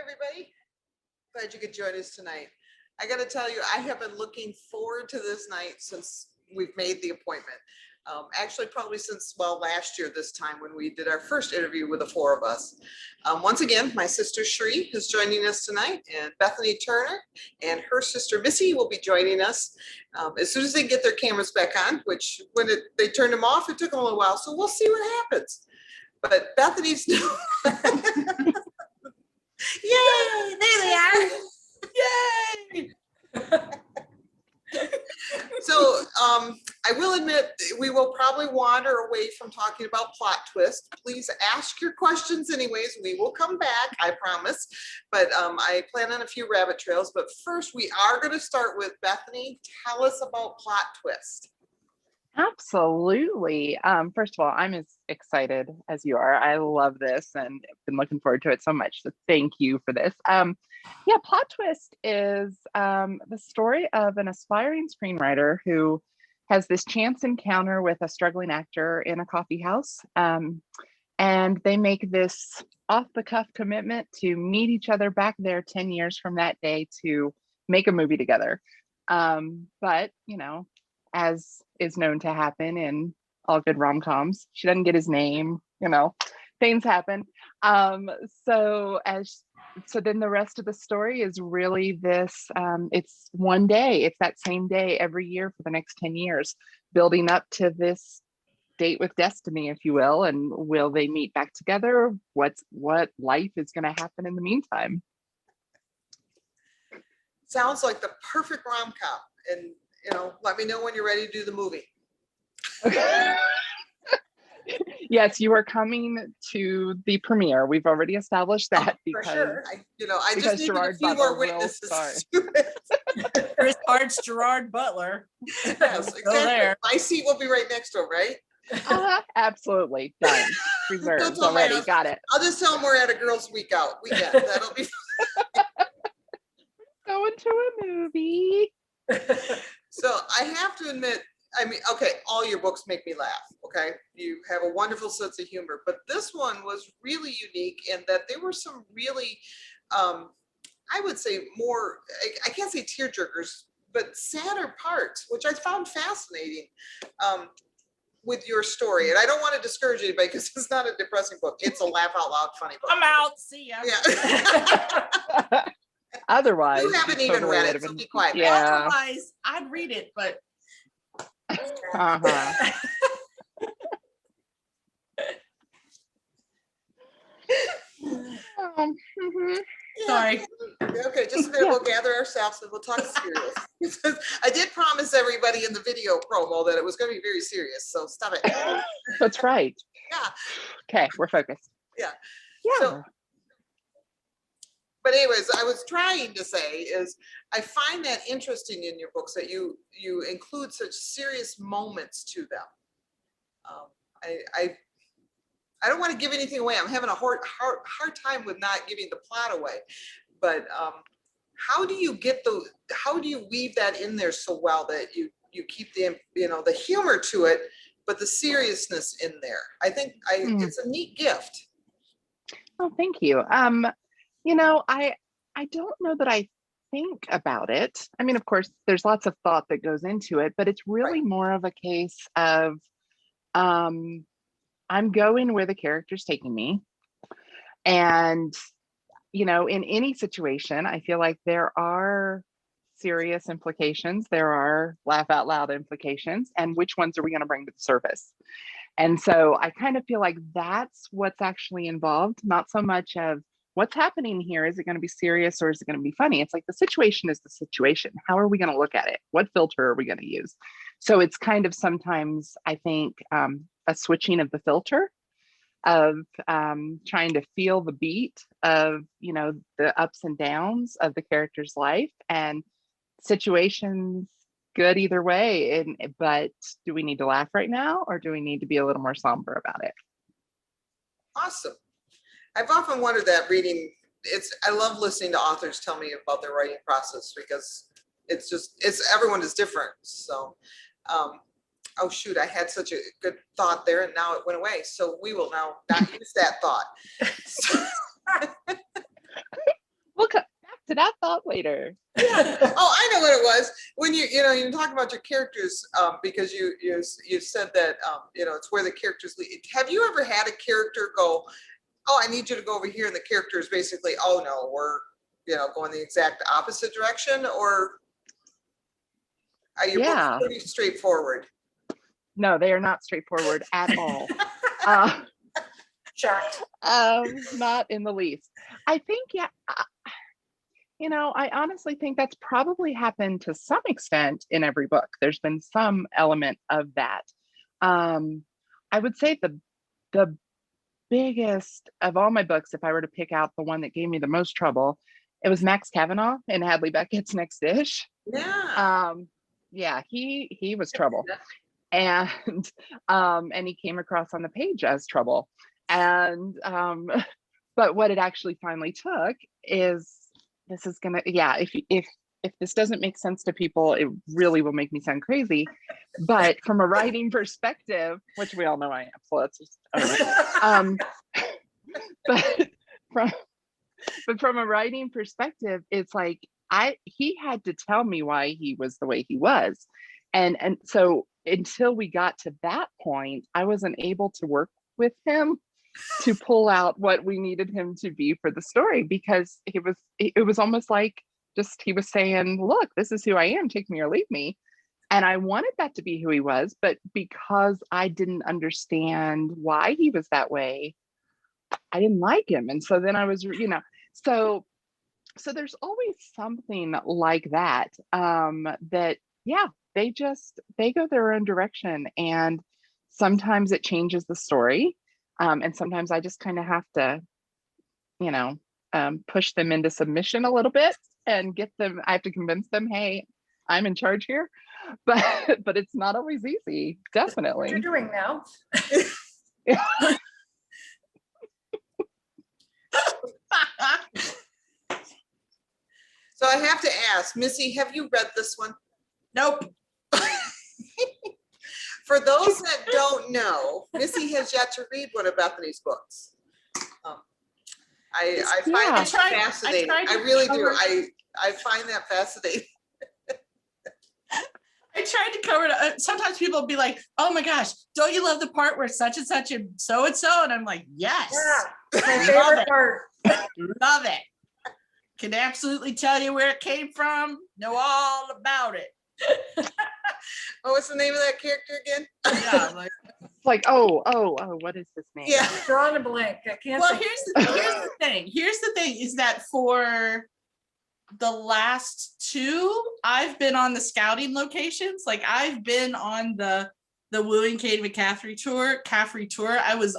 everybody. Glad you could join us tonight. I got to tell you, I have been looking forward to this night since we've made the appointment. Actually, probably since, well, last year this time when we did our first interview with the four of us. Once again, my sister Sheree is joining us tonight, and Bethany Turner and her sister Missy will be joining us as soon as they get their cameras back on, which when they turned them off, it took them a little while. So we'll see what happens. But Bethany's Yay! There they are! Yay! So I will admit we will probably wander away from talking about plot twist. Please ask your questions anyways. We will come back, I promise. But I plan on a few rabbit trails. But first, we are going to start with Bethany. Tell us about plot twist. Absolutely. First of all, I'm as excited as you are. I love this and I've been looking forward to it so much. So thank you for this. Yeah, Plot Twist is the story of an aspiring screenwriter who has this chance encounter with a struggling actor in a coffee house. And they make this off-the-cuff commitment to meet each other back there 10 years from that day to make a movie together. But, you know, as is known to happen in all good rom-coms, she doesn't get his name, you know, things happen. So then the rest of the story is really this, it's one day, it's that same day every year for the next 10 years, building up to this date with destiny, if you will. And will they meet back together? What life is going to happen in the meantime? Sounds like the perfect rom-com. And you know, let me know when you're ready to do the movie. Yes, you are coming to the premiere. We've already established that because for sure. I just need Gerard a few Butler more witnesses. Chris Hart's Gerard Butler. Yes, exactly. There. My seat will be right next to him, right? Absolutely. Done. Reserved already. Got it. I'll just tell them we're at a girls' weekend. That'll be going to a movie. So I have to admit, I mean, okay, all your books make me laugh, okay? You have a wonderful sense of humor, but this one was really unique in that there were some really, I would say more, I can't say tearjerkers, but sadder parts, which I found fascinating with your story. And I don't want to discourage anybody because it's not a depressing book. It's a laugh out loud funny book. I'm out. See ya. Yeah. Otherwise, you haven't even read it, so be quiet. Yeah. Otherwise, I'd read it, but sorry. Okay, just a minute. We'll gather ourselves and we'll talk serious. I did promise everybody in the video promo that it was going to be very serious, so stop it. That's right. Yeah. Okay, we're focused. Yeah. Yeah. So, but anyways, I was trying to say is I find that interesting in your books that you include such serious moments to them. I don't want to give anything away. I'm having a hard time with not giving the plot away. But how do you weave that in there so well that you keep the humor to it, but the seriousness in there? I think it's a neat gift. Oh, thank you. You know, I don't know that I think about it. I mean, of course, there's lots of thought that goes into it, but it's really more of a case of I'm going where the character's taking me. And, you know, in any situation, I feel like there are serious implications. There are laugh out loud implications. And which ones are we going to bring to the surface? And so I kind of feel like that's what's actually involved, not so much of what's happening here. Is it going to be serious or is it going to be funny? It's like the situation is the situation. How are we going to look at it? What filter are we going to use? So it's kind of sometimes, I think, a switching of the filter of trying to feel the beat of, you know, the ups and downs of the character's life, and situations good either way. But do we need to laugh right now, or do we need to be a little more somber about it? Awesome. I've often wondered that reading. I love listening to authors tell me about their writing process because everyone is different. So, oh shoot, I had such a good thought there and now it went away. So we will now not use that thought. that thought later. Oh, I know what it was. When you talk about your characters, because you said that it's where the characters lead. Have you ever had a character go, "Oh, I need you to go over here," and the character is basically, "Oh no, we're going the exact opposite direction," or are you both pretty straightforward? No, they are not straightforward at all. Shocked. Not in the least. I think, I honestly think that's probably happened to some extent in every book. There's been some element of that. I would say the biggest of all my books, if I were to pick out the one that gave me the most trouble, it was Max Kavanaugh in Hadley Beckett's Next Dish. Yeah. He was trouble. And he came across on the page as trouble. And but what it actually finally took is, this is gonna, if this doesn't make sense to people, it really will make me sound crazy. But from a writing perspective, which we all know I am, so that's just but from a writing perspective, it's like he had to tell me why he was the way he was. And so until we got to that point, I wasn't able to work with him to pull out what we needed him to be for the story, because it was almost like just he was saying, look, this is who I am, take me or leave me. And I wanted that to be who he was, but because I didn't understand why he was that way, I didn't like him. And so then I was, so there's always something like that, they go their own direction, and sometimes it changes the story. And sometimes I just kind of have to, push them into submission a little bit and I have to convince them, hey, I'm in charge here. But it's not always easy, definitely. What you're doing now. So I have to ask, Missy, have you read this one? Nope. For those that don't know, Missy has yet to read one of Bethany's books. I find that fascinating. I really do. I find that fascinating. I tried to cover it. Sometimes people will be like, "Oh my gosh, don't you love the part where such and such and so and so?" And I'm like, "Yes, Yeah, my favorite part. Love it. Can absolutely tell you where it came from. Know all about it." What's the name of that character again? Yeah, like, oh, what is this name? Yeah, drawing a blank. I can't. Well, here's the thing. Here's the thing is that for the last two, I've been on the scouting locations. Like I've been on the Wooing Kate McCaffrey tour. I was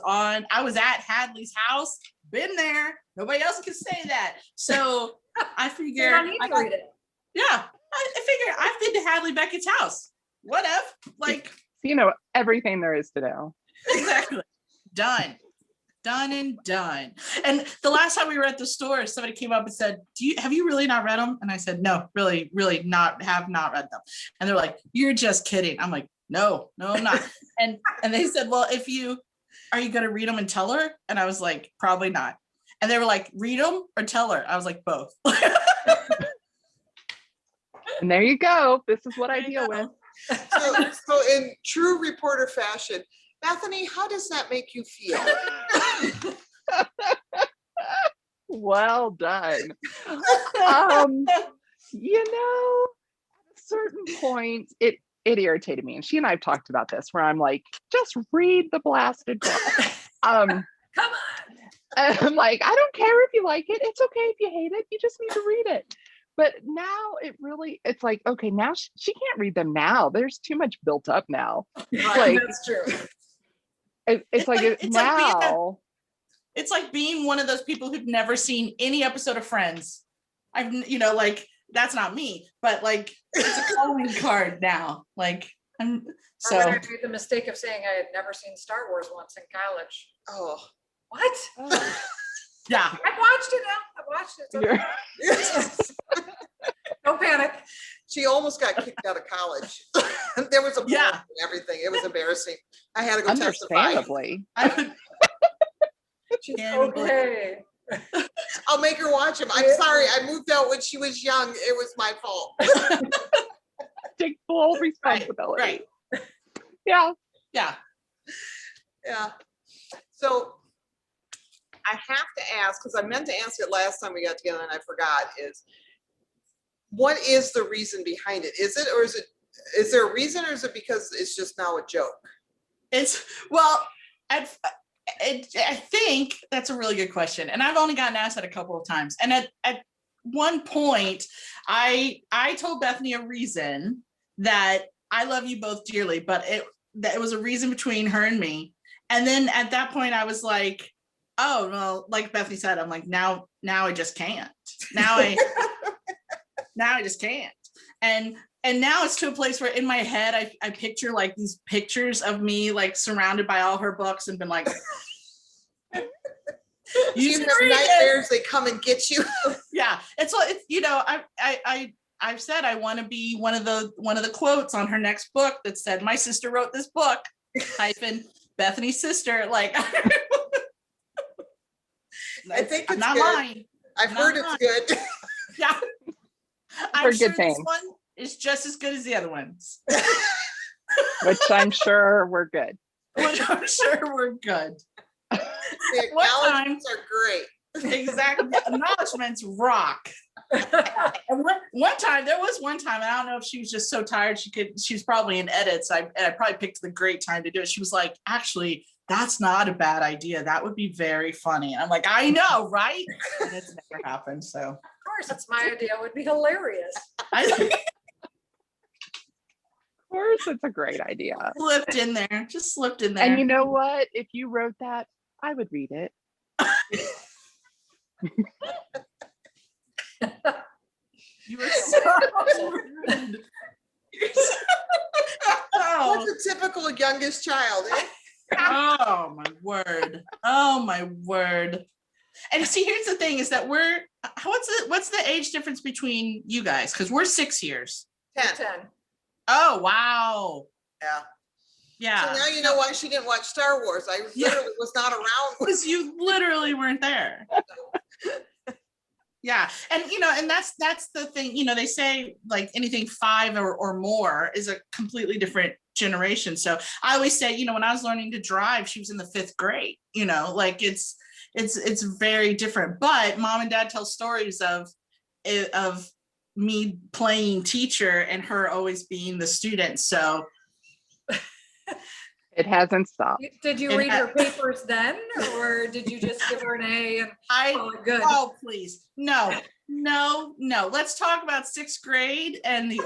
at Hadley's house. Been there. Nobody else can say that. So I figured I need to read it. Yeah, I figured I've been to Hadley Beckett's house. Whatever. Like, everything there is to know. Exactly. Done and done. And the last time we were at the store, somebody came up and said, have you really not read them? And I said, no, really have not read them. And they're like, you're just kidding. I'm like, no, I'm not. and they said, well, are you going to read them and tell her? And I was like, probably not. And they were like, read them or tell her? I was like, both. And there you go. This is what I deal with. So in true reporter fashion, Bethany, how does that make you feel? Well done. At a certain point, it irritated me. And she and I have talked about this, where I'm like, just read the blasted book. Come on. And I'm like, I don't care if you like it. It's okay if you hate it. You just need to read it. But now it's like, okay, now she can't read them now. There's too much built up now. Like, that's true. It's like now. It's like being one of those people who've never seen any episode of Friends. That's not me, but like, it's a calling card now. Like, I made the mistake of saying I had never seen Star Wars once in college. Oh, what? Oh. Yeah, I watched it now. I watched it. Don't panic. She almost got kicked out of college. There was a and everything. It was embarrassing. I had to go testify. Understandably. She's okay. I'll make her watch them. I'm sorry, I moved out when she was young. It was my fault. Take full responsibility. Right. Yeah. Yeah. Yeah. So I have to ask, because I meant to ask it last time we got together and I forgot, is what is the reason behind it? Is there a reason, or is it because it's just now a joke? It's, well, I think that's a really good question. And I've only gotten asked that a couple of times. And at one point, I told Bethany a reason that I love you both dearly, but it was a reason between her and me. And then at that point, I was like, oh, well, like Bethany said, I'm like, now I just can't. Now I just can't. And now it's to a place where in my head, I picture like these pictures of me like surrounded by all her books and been like, You have nightmares, they come and get you. yeah. It's I've said I want to be one of the quotes on her next book that said, my sister wrote this book, hyphen Bethany's sister. Like, I think I'm it's not good. lying. I've heard it's good. Yeah. I'm Heard sure good this things. one is just as good as the other ones. Which I'm sure we're good. Which I'm sure we're good. The One time- acknowledgements are great. Exactly. Acknowledgements rock. And one time, and I don't know if she was just so tired, she was probably in edits. I probably picked the great time to do it. She was like, actually, that's not a bad idea. That would be very funny. And I'm like, I know, right? And it's never happened. So Of course, it's my idea. It would be hilarious. I Of course, it's a great idea. slipped in there, just slipped in there. And you know what? If you wrote that, I would read it. You were so rude. Oh. What's a typical youngest child? Eh? Oh my word. Oh my word. And see, here's the thing is that what's the age difference between you guys? Because we're 6 years. 10. 10. Oh, wow. Yeah. Yeah. So now you know why she didn't watch Star Wars. I literally was not around. Because you literally weren't there. Yeah. And and that's the thing, they say like anything 5 or more is a completely different generation. So I always say, when I was learning to drive, she was in the 5th grade, like it's very different. But mom and dad tell stories of me playing teacher and her always being the student. So It hasn't stopped. Did you read her papers then, or did you just give her an A and call it good? Oh, please. No. Let's talk about 6th grade and the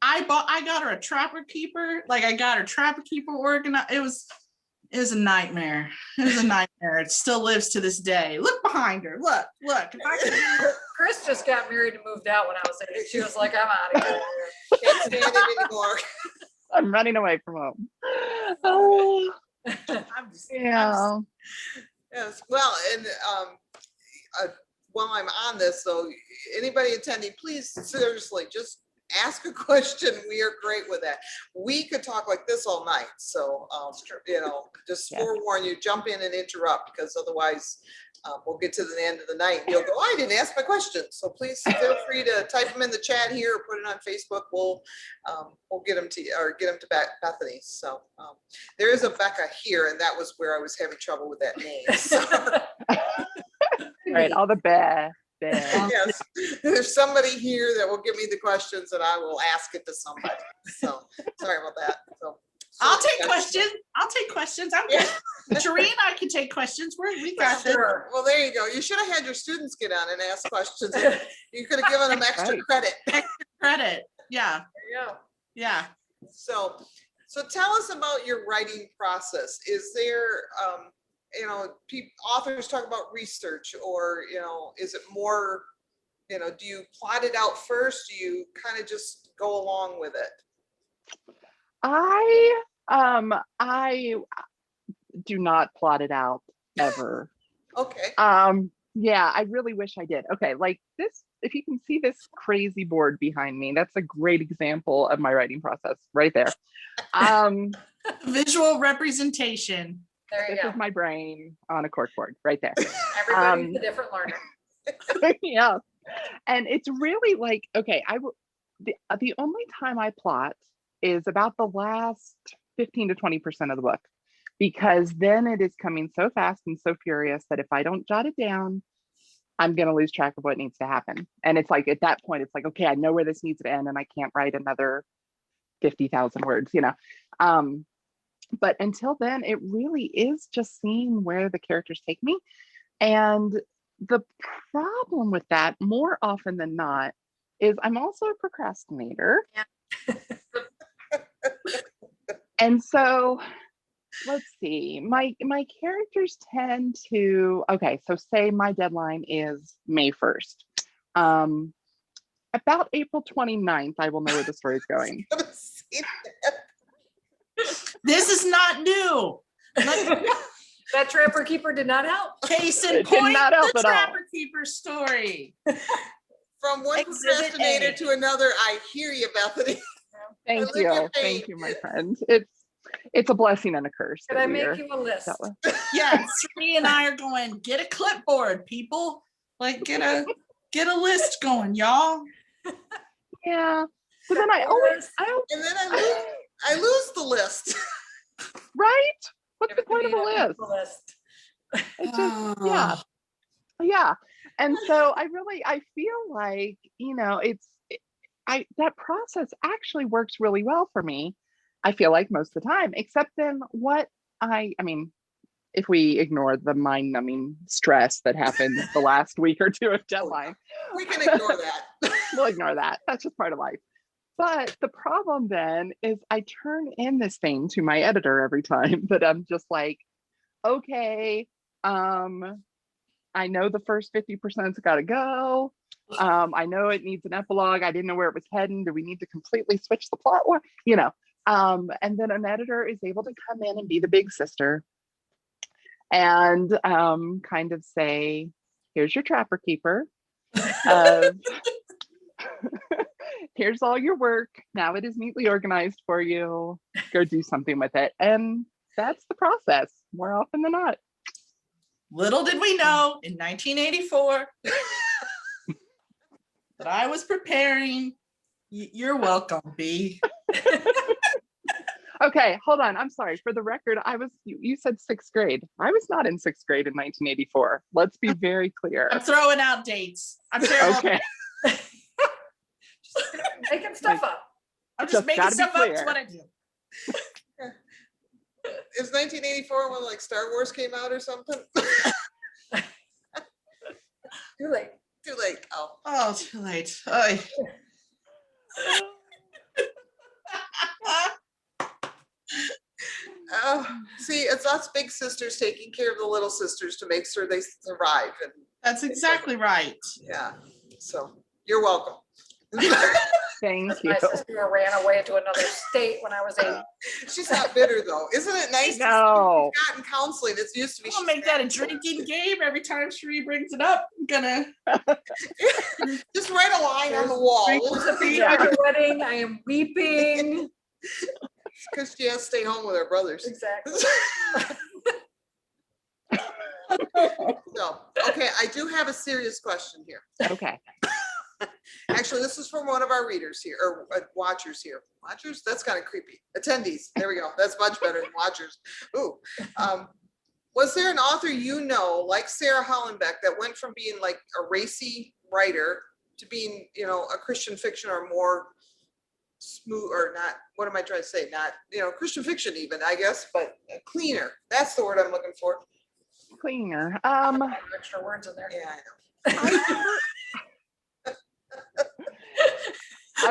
I got her a trapper keeper. Like I got her trapper keeper organized. It was a nightmare. It was a nightmare. It still lives to this day. Look behind her. Look. If I could Chris just got married and moved out when I was there. She was like, I'm out of here. Can't stand it anymore. I'm running away from home. Oh, I'm just yeah. Yes. Well, and while I'm on this, so anybody attending, please seriously just ask a question. We are great with that. We could talk like this all night. So, just Yeah. forewarn you, jump in and interrupt, because otherwise we'll get to the end of the night and you'll go, I didn't ask my question. So please feel free to type them in the chat here or put it on Facebook. We'll get them to Bethany. So there is a Becca here, and that was where I was having trouble with that name. So. Right, all the bad. Yes, there's somebody here that will give me the questions and I will ask it to somebody. So sorry about that. So I'll take questions. I'm good. Sheree and I can take questions. We got this. Sure. Well, there you go. You should have had your students get on and ask questions. You could have given them extra Right. credit. Credit. Yeah. Yeah. Yeah. So tell us about your writing process. Is there, authors talk about research, or, is it more, do you plot it out first? Do you kind of just go along with it? I do not plot it out ever. Okay. Yeah, I really wish I did. Okay, like this, if you can see this crazy board behind me, that's a great example of my writing process right there. Visual representation. There you This go. is my brain on a corkboard right there. Everybody's a different learner. Yeah. And it's really like, okay, the only time I plot is about the last 15 to 20% of the book, because then it is coming so fast and so furious that if I don't jot it down, I'm going to lose track of what needs to happen. And it's like, at that point, it's like, okay, I know where this needs to end and I can't write another 50,000 words, you know? But until then, it really is just seeing where the characters take me. And the problem with that, more often than not, is I'm also a procrastinator. Yeah. And so let's see, my characters tend to, okay, so say my deadline is May 1st. About April 29th, I will know where the story's going. This is not new. That Trapper Keeper did not help. Case in It did point, not help the at all. Trapper Keeper story. From one Exhibit procrastinator A. to another, I hear you, Bethany. Thank live your you. pain. Thank you, my friend. It's a blessing and a curse. Could that I we are make you a list? dealt with. Yeah, Sri and I are going, get a clipboard, people. Like get a list going, y'all. Yeah. But then I always, And then I lose the list. right? What's the Everybody point of a need list? list. It's just, yeah. Yeah. And so I feel like, you know, that process actually works really well for me. I feel like most of the time, except then I mean, if we ignore the mind numbing stress that happened the last week or two of deadline, We can ignore that. we'll ignore that. That's just part of life. But the problem then is I turn in this thing to my editor every time that I'm just like, okay, I know the first 50%'s got to go. I know it needs an epilogue. I didn't know where it was heading. Do we need to completely switch the plot? You know, and then an editor is able to come in and be the big sister and kind of say, here's your Trapper Keeper. Here's all your work. Now it is neatly organized for you. Go do something with it. And that's the process more often than not. Little did we know in 1984 that I was preparing. You're welcome, B. Okay, hold on. I'm sorry. For the record, you said sixth grade. I was not in sixth grade in 1984. Let's be very clear. I'm throwing out dates. I'm terrible. Okay. Just making stuff up. I'm just Just making gotta be stuff up. That's clear. what I do. Is 1984 when like Star Wars came out or something? Too late. Too late. Oh. Oh, too late. Oy. See, it's us big sisters taking care of the little sisters to make sure they survive. And That's exactly right. yeah, so you're welcome. Thank That's you. my sister who ran away to another state when I was 8. She's not bitter though. Isn't it nice? No. She's gotten counseling. It's used to be. I'll make that a drinking game every time Sheree brings it up. I'm gonna Just write a line on the wall. It's a baby Yeah. wedding. I am weeping. Because she has to stay home with her brothers. Exactly. So, okay, I do have a serious question here. Okay. Actually, this is from one of our readers here, or watchers here. Watchers? That's kind of creepy. Attendees. There we go. That's much better than watchers. Ooh. Was there an author you know, like Sarah Hollenbeck, that went from being like a racy writer to being, you know, a Christian fiction or more smooth, or not, what am I trying to say? Not, you know, Christian fiction even, I guess, but cleaner. That's the word I'm looking for. Cleaner. Extra words in there. Yeah, I know.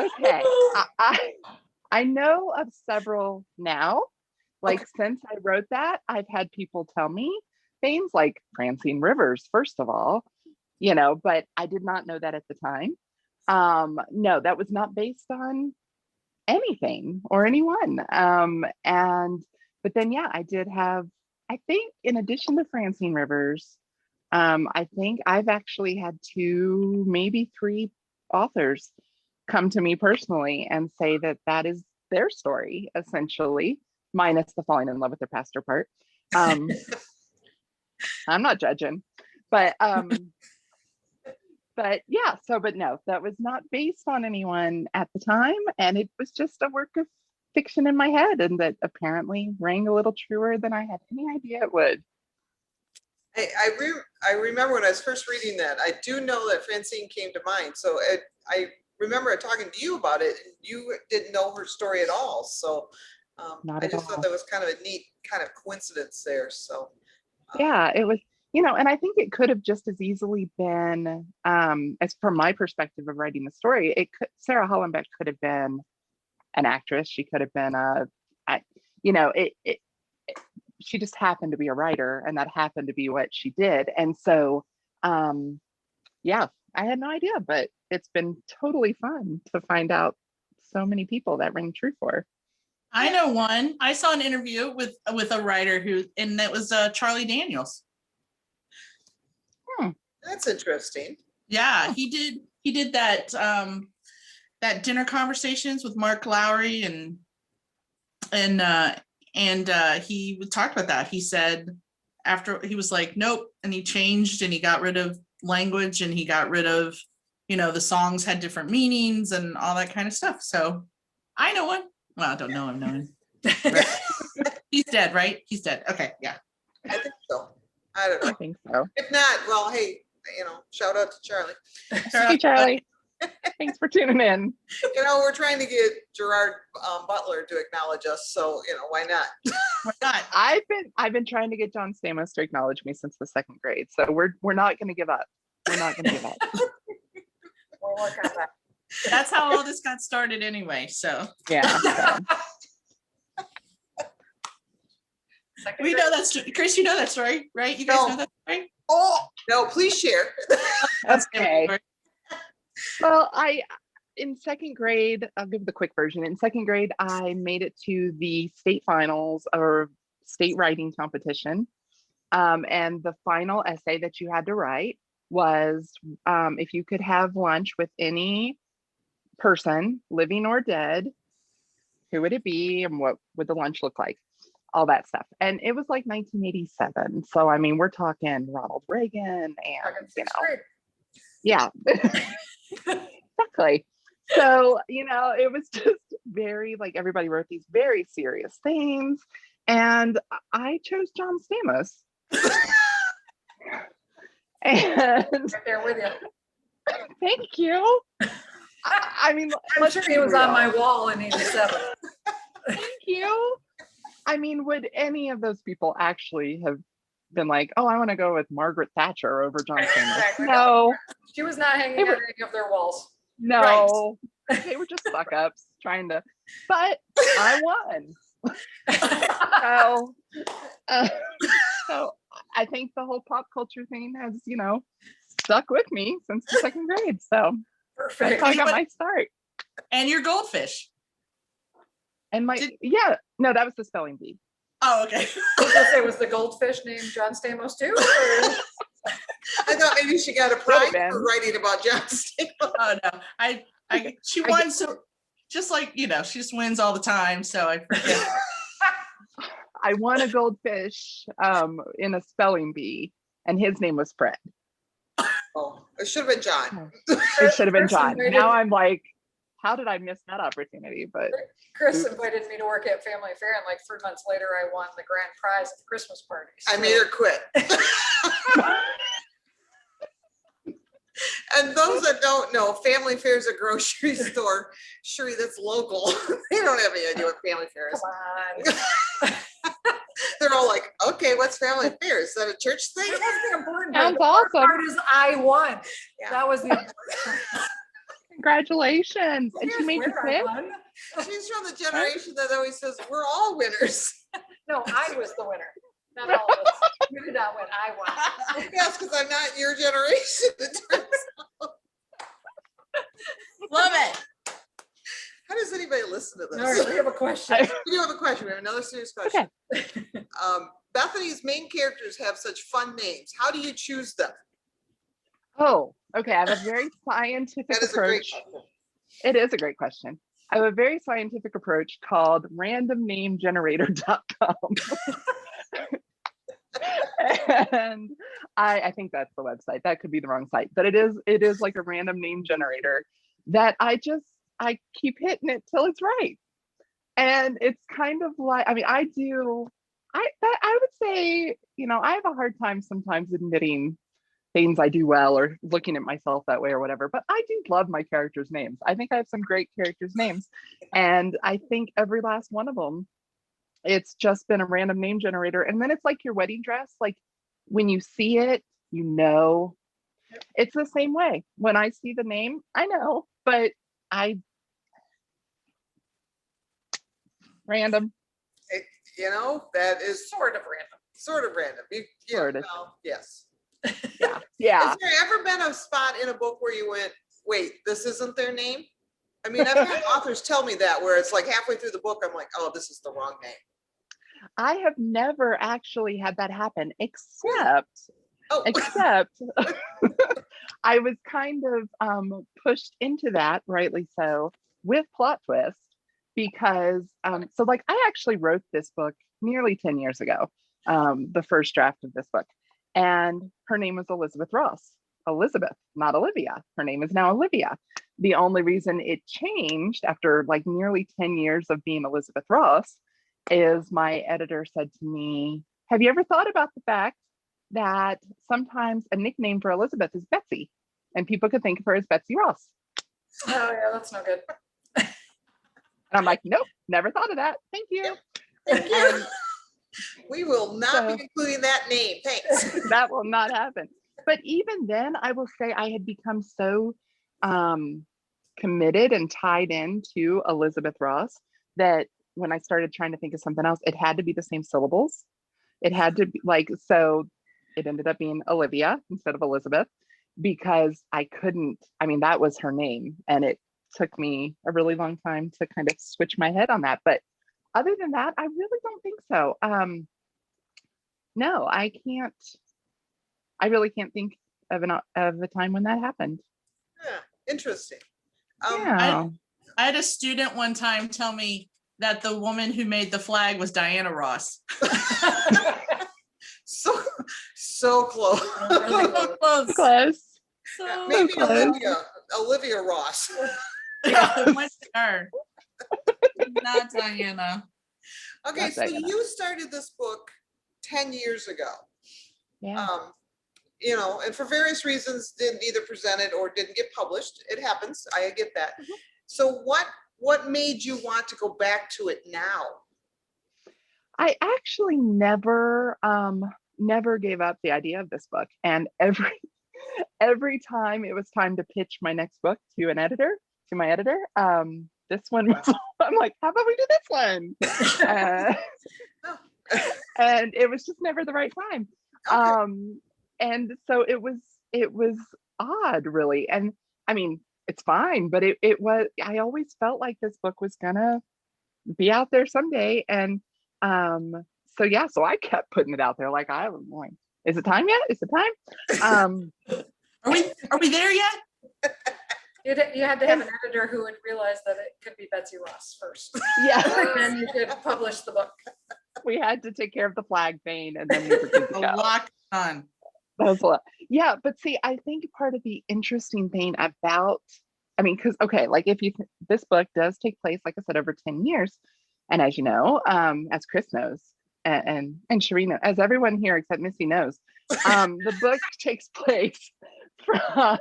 Okay. I know of several now. Like since I wrote that, I've had people tell me things like Francine Rivers, first of all, you know, but I did not know that at the time. No, that was not based on anything or anyone. But then, yeah, I did have, I think in addition to Francine Rivers, I think I've actually had 2, maybe 3 authors come to me personally and say that that is their story, essentially, minus the falling in love with their pastor part. Um, I'm not judging, but yeah, but no, that was not based on anyone at the time. And it was just a work of fiction in my head, and that apparently rang a little truer than I had any idea it would. I remember when I was first reading that, I do know that Francine came to mind. So I remember talking to you about it, and you didn't know her story at all. So Not I at just all. thought that was kind of a neat kind of coincidence there. So Yeah, it was, and I think it could have just as easily been, as from my perspective of writing the story, Sarah Hollenbeck could have been an actress. She could have been she just happened to be a writer, and that happened to be what she did. And so, yeah, I had no idea, but it's been totally fun to find out so many people that ring true for. I know one. I saw an interview with a writer and that was Charlie Daniels. that's interesting. Yeah, he did that that dinner conversations with Mark Lowry and he talked about that. He said after he was like, nope, and he changed and he got rid of language and he got rid of, the songs had different meanings and all that kind of stuff. So I know one. Well, I don't know him. He's dead, right? He's dead. Okay, yeah. I think so. I don't know. I think so. If not, well, hey, shout out to Charlie. Hey, Charlie. Thanks for tuning in. We're trying to get Gerard Butler to acknowledge us, so why not? Why not? I've been trying to get John Stamos to acknowledge me since the second grade, so we're not going to give up. We're not going to give up. We'll work on that. That's how all this got started anyway. So Yeah. So. We know that's Chris. You know that story, right? You guys No. know that story. Oh no! Please share. Okay. Well, in second grade, I'll give the quick version. In second grade, I made it to the state finals or state writing competition. And the final essay that you had to write was if you could have lunch with any person, living or dead, who would it be and what would the lunch look like? All that stuff. And it was like 1987. So, I mean, we're talking Ronald Reagan and, yeah, exactly. So, it was just very, like, everybody wrote these very serious things. And I chose John Stamos. And Right there with you. thank you. I mean, I'm sure he was on my wall in 87. Thank you. I mean, would any of those people actually have been like, oh, I want to go with Margaret Thatcher over John Stamos? Exactly. No. She was not hanging on any of their walls. No, they were just suck ups trying to, but I won. So I think the whole pop culture thing has, stuck with me since the second grade. So Perfect. that's how I got my start. And your goldfish. And no, that was the spelling bee. Oh, okay. It was the goldfish named John Stamos too? Or? I thought maybe she got a prize for writing about John Stamos. Oh no, she won. So just like, she just wins all the time. So I forget. I won a goldfish in a spelling bee, and his name was Fred. Oh, it should have been John. It should have been John. Now I'm like, how did I miss that opportunity? But Chris invited me to work at Family Fair, and like 3 months later, I won the grand prize at the Christmas party. I made her quit. And those that don't know, Family Fair is a grocery store, that's local. They don't have any idea what Family Fair is. Come on. They're all like, okay, what's Family Fair? Is that a church thing? That was the important Sounds part. The awesome. part is I won. Yeah. That was the important part. congratulations. And she Here's made you where I quit? won. She's from the generation that always says, we're all winners. No, I was the winner. Not all of us. You did not win. I won. Yes, because I'm not your generation. It turns out. Love it. How does anybody listen to All right, this? we have a question. We do have a question. We have another serious question. Okay. Bethany's main characters have such fun names. How do you choose them? Oh, okay. I have a very scientific That is a great approach. question. It is a great question. I have a very scientific approach called randomnamegenerator.com. And I think that's the website. That could be the wrong site, but it is like a random name generator that I keep hitting it till it's right. And it's kind of like, I mean, I would say, I have a hard time sometimes admitting things I do well or looking at myself that way or whatever, but I do love my characters' names. I think I have some great characters' names. And I think every last one of them, it's just been a random name generator. And then it's like your wedding dress. Like when you see it, it's the same way. When I see the name, I know, but random. That is Sort of random. sort of random. Sort of. Well, yes. Yeah. Yeah. Has there ever been a spot in a book where you went, wait, this isn't their name? I mean, I've had authors tell me that, where it's like halfway through the book, I'm like, oh, this is the wrong name. I have never actually had that happen, except Oh, I was kind of pushed into that, rightly so, with plot twist, because so like I actually wrote this book nearly 10 years ago, the first draft of this book, and her name was Elizabeth Ross. Elizabeth, not Olivia. Her name is now Olivia. The only reason it changed after like nearly 10 years of being Elizabeth Ross is my editor said to me, have you ever thought about the fact that sometimes a nickname for Elizabeth is Betsy, and people could think of her as Betsy Ross? Oh yeah, that's no good. And I'm like, nope, never thought of that. Thank you. thank you. We will not So- be including that name. Thanks. That will not happen. But even then, I will say I had become so committed and tied into Elizabeth Ross that when I started trying to think of something else, it had to be the same syllables. It had to be like, so it ended up being Olivia instead of Elizabeth, because I couldn't, I mean, that was her name. And it took me a really long time to kind of switch my head on that. But other than that, I really don't think so. No, I really can't think of a time when that happened. Yeah, interesting. Yeah. I had a student one time tell me that the woman who made the flag was Diana Ross. So close. Really So close. Close. So Maybe close. Olivia Ross. yeah, it might be her. Not Diana. Okay, Not so Diana. you started this book 10 years ago. Yeah. And for various reasons didn't either present it or didn't get published. It happens. I get that. Mhm. So what made you want to go back to it now? I actually never gave up the idea of this book. And every time it was time to pitch my next book to my editor, this one was, I'm like, how about we do this one? And it was just never the right time. Okay. And so it was odd, really. And I mean, it's fine, but it was, I always felt like this book was gonna be out there someday. And so yeah, so I kept putting it out there. Like, I was like, is it time yet? Is it time? Are we there yet? You had to have an editor who would realize that it could be Betsy Ross first. Yeah, Then you could publish the book. we had to take care of the flag thing, and then we were good to A go. lock on. That was a lot. Yeah, but see, I think part of the interesting thing about, I mean, because okay, like this book does take place, like I said, over 10 years, and as you know, as Chris knows, and Sharina, as everyone here except Missy knows, the book takes place from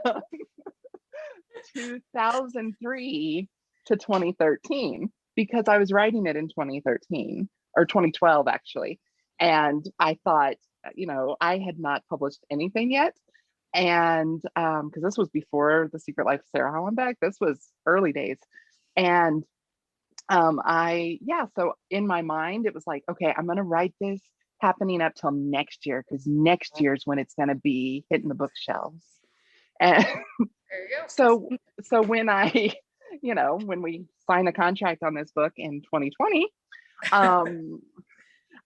2003 to 2013, because I was writing it in 2013 or 2012 actually, and I thought, I had not published anything yet, and because this was before The Secret Life of Sarah Hollenbeck, this was early days, and so in my mind it was like, okay, I'm gonna write this happening up till next year, because next year's when it's gonna be hitting the bookshelves. And There you go. so when when we signed a contract on this book in 2020,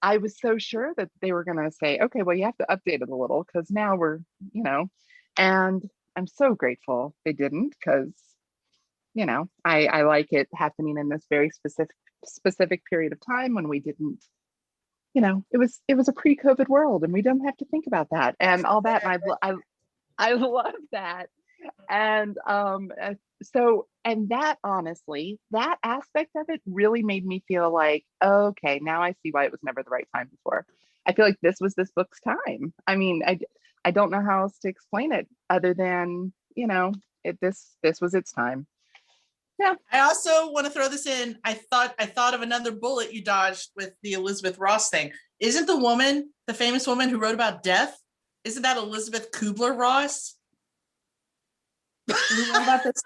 I was so sure that they were going to say, okay, well, you have to update it a little, because now we're, and I'm so grateful they didn't, because, I like it happening in this very specific period of time when we didn't it was a pre-COVID world and we don't have to think about that and all that. And I love that. And and that honestly, that aspect of it really made me feel like, okay, now I see why it was never the right time before. I feel like this was this book's time. I mean, I don't know how else to explain it other than, this was its time. Yeah. I also want to throw this in. I thought of another bullet you dodged with the Elizabeth Ross thing. Isn't the famous woman who wrote about death, isn't that Elizabeth Kubler-Ross? Who wrote about this?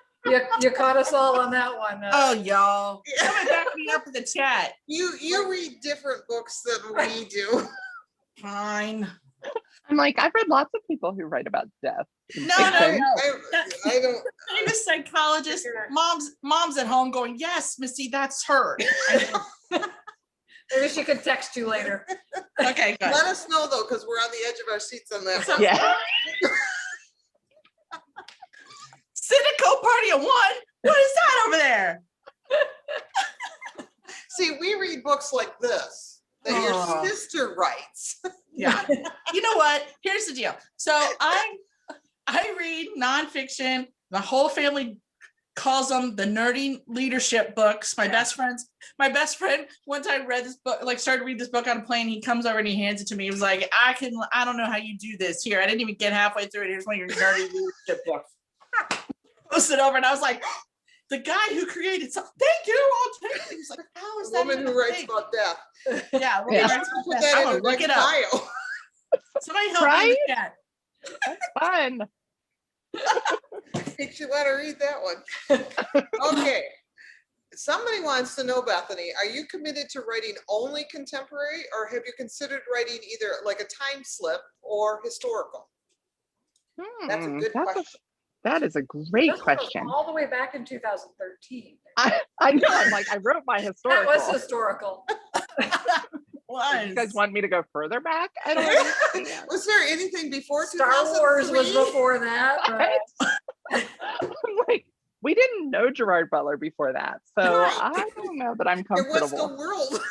You caught us all on that one. Oh, y'all. Somebody back me up in the chat. You read different books than we do. Fine. I'm like, I've read lots of people who write about death. No. I don't. Famous psychologist. Mom's at home going, yes, Missy, that's her. Maybe she could text you later. Okay, good. Let us know though, because we're on the edge of our seats on that one. Yeah. Cynical party of one. What is that over there? See, we read books like this that your sister writes. Yeah. You know what? Here's the deal. So I read nonfiction. The whole family calls them the nerdy leadership books. My best friend one time read this book, like started to read this book on a plane. He comes over and he hands it to me. He was like, I don't know how you do this. Here, I didn't even get halfway through it. Here's one of your nerdy leadership books. Posted over and I was like, the guy who created something, thank you. I'll take it. He was like, how is The that? woman who writes about death. Yeah, Put that in look your it up. bio. Somebody help me in the chat. That's fun. Makes you want to read that one. Okay. Somebody wants to know, Bethany, are you committed to writing only contemporary, or have you considered writing either like a time slip or historical? That's a good question. That is a great This was question. all the way back in 2013. I know. I'm like, I wrote my historical. That was historical. You guys want me to go further back? I don't understand. Was there anything before Star Wars was 2003? before that. But I'm like, we didn't know Gerard Butler before that, so Right. I don't know that I'm It was the comfortable. world.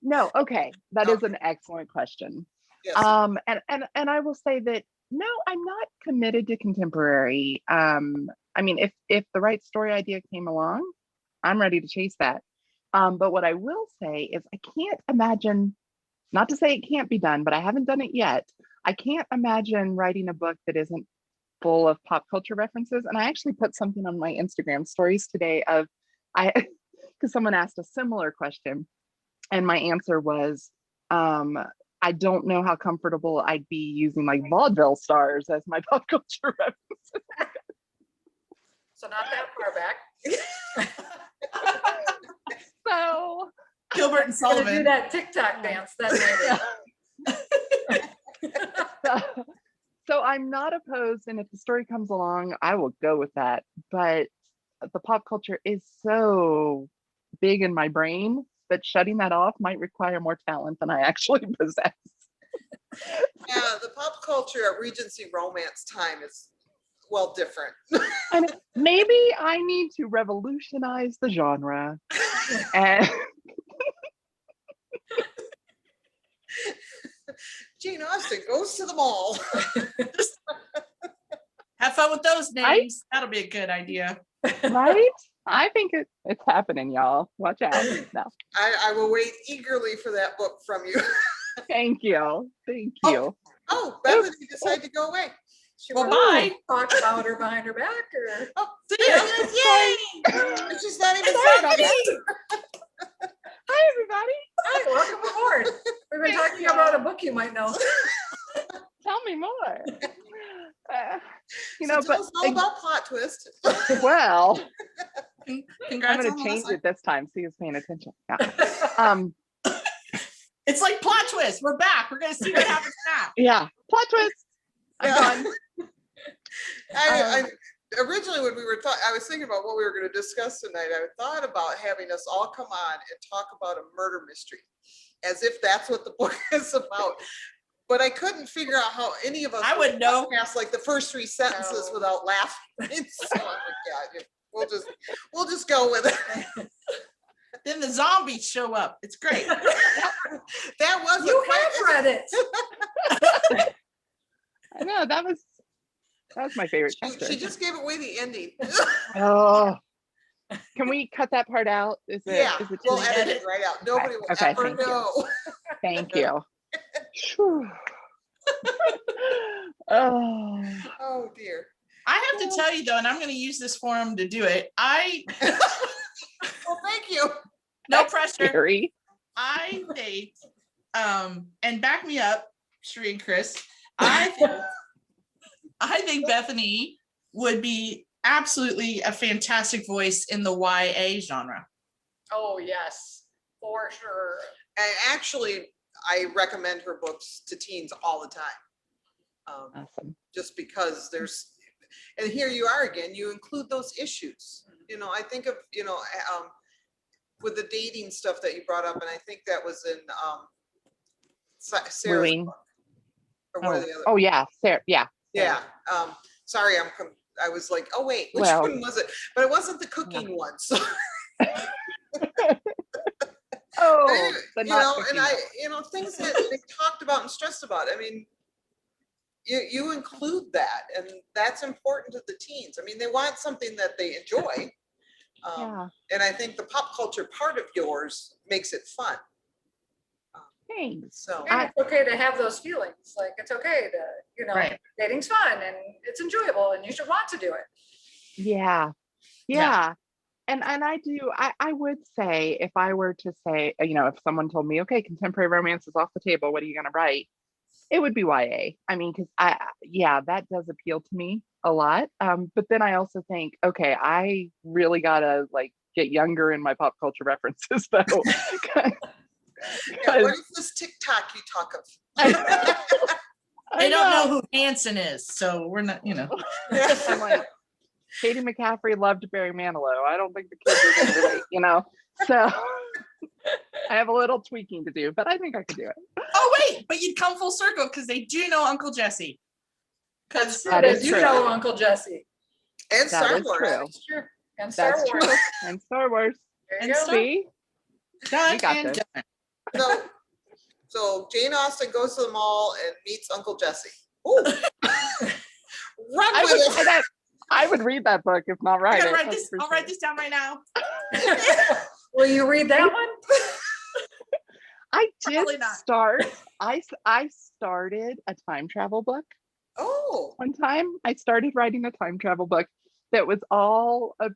No, okay, that is Okay. an excellent question. Yes. And I will say that no, I'm not committed to contemporary. I mean, if the right story idea came along, I'm ready to chase that. But what I will say is I can't imagine, not to say it can't be done, but I haven't done it yet. I can't imagine writing a book that isn't full of pop culture references. And I actually put something on my Instagram stories today because someone asked a similar question. And my answer was, I don't know how comfortable I'd be using like vaudeville stars as my pop culture references. so not that far back. So Gilbert and Gonna do Sullivan. that TikTok dance. That so I'm not opposed, and if the story comes along, I will go with that. But the pop culture is so big in my brain that shutting that off might require more talent than I actually possess. Yeah, the pop culture at Regency romance time is different. And maybe I need to revolutionize the genre. And Jane Austen goes to the mall. Have fun with those names. That'll be a good idea. right? I think it's happening, y'all. Watch out. No. I will wait eagerly for that book from you. Thank you. Thank you. Oh, Bethany decided to go away. She Well, went, bye. talk about her behind her back, or Oh, See ya. Yay. she's not even Sorry about talking. Hi, everybody. hi, welcome aboard. We've been talking about a book you might know. Tell me more. So tell us all about plot twist. well, Congrats I'm on going to change the it this time. See who's paying attention. Yeah. It's like plot twist. We're back. We're gonna see what happens now. Yeah. Plot twist. I'm done. I originally when we were talking, I was thinking about what we were going to discuss tonight. I thought about having us all come on and talk about a murder mystery, as if that's what the book is about. But I couldn't figure out how any of us I would know. past like the first 3 sentences No. without laughing. So I'm like, yeah, We'll just go with it. Then the zombies show up. It's great. That was You have read it. I know that was my favorite chapter. She just gave away the ending. Oh, can we cut that part out? Is it? Yeah, Is it we'll too edit it right out. Nobody will Okay, ever thank you. know. Thank you. Phew. Oh, Oh dear. I have to tell you though, and I'm going to use this forum to do it. Well, thank you. No that's pressure. scary. I think, and back me up, Sheree and Chris. I think Bethany would be absolutely a fantastic voice in the YA genre. Oh, yes, for sure. And actually, I recommend her books to teens all the time. Awesome. Just because there's, and here you are again, you include those issues. You know, I think of, with the dating stuff that you brought up, and I think that was in Sarah's Wooing. book. Or one of the other. Oh yeah, Sarah. Yeah. Yeah. Sorry, I was like, oh wait, which Well, one was it? But it wasn't the cooking one. So Oh, anyway, the not cooking one. things that they talked about and stressed about. I mean, you include that, and that's important to the teens. I mean, they want something that they enjoy. Yeah. And I think the pop culture part of yours makes it fun. Thanks. So And it's okay to have those feelings. Like, it's okay to, Right. dating's fun and it's enjoyable and you should want to do it. Yeah. Yeah. And I would say, if I were to say, if someone told me, okay, contemporary romance is off the table, what are you going to write? It would be YA. I mean, because that does appeal to me a lot. But then I also think, okay, I really gotta get younger in my pop culture references though. yeah, what is this TikTok you talk of? They don't know who Hanson is, so we're not, I'm like, Katie McCaffrey loved Barry Manilow. I don't think the kids are going to relate, So I have a little tweaking to do, but I think I can do it. Oh wait, but you'd come full circle because they do know Uncle Jesse. Because That is You true. know Uncle Jesse. And That Star is Wars. true. That's true. And Star That's Wars. true. And Star Wars. There And you go. Star- See? done We got and this. done. So Jane Austen goes to the mall and meets Uncle Jesse. Ooh. Run with it. I would read that book if not I write gotta it. write that's this. for I'll write sure. this down right now. Will you read that one? I did Probably not. start. I started a time travel book Oh, one time. I started writing a time travel book that was all of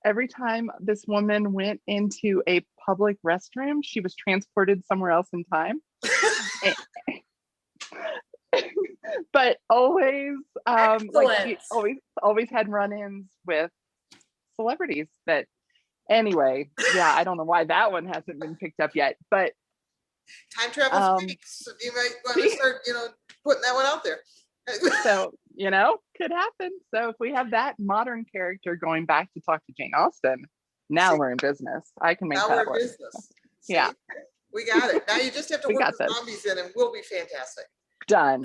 every time this woman went into a public restroom, she was transported somewhere else in time. But always, she always had run-ins with celebrities. But anyway, yeah, I don't know why that one hasn't been picked up yet. But time travel freaks. So you might want to start, putting that one out there. so could happen. So if we have that modern character going back to talk to Jane Austen, now we're in business. I can make Now that we're work. in business. See? Yeah. We got it. Now you just have to We work got the this. zombies in and we'll be fantastic. Done.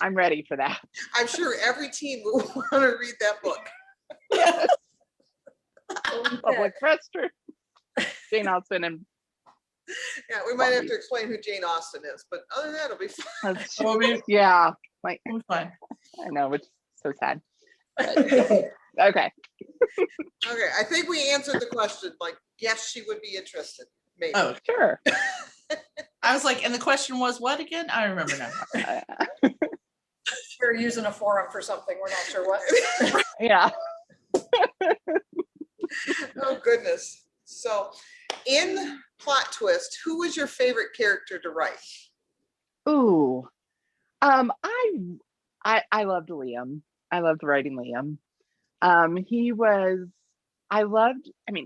I'm ready for that. I'm sure every teen will want to read that book. Yes. Public restroom. Jane Austen and Yeah, we might have to explain who Jane Austen is, but other than that, it'll be fun. We'll be yeah. Like fine. I know, which is so sad. But, okay. Okay, I think we answered the question. Like, yes, she would be interested. Maybe. Oh, Sure. I was like, and the question was what again? I remember now. We're using a forum for something. We're not sure what. Yeah. Oh goodness. So, in plot twist, who was your favorite character to write? Ooh. I loved Liam. I loved writing Liam.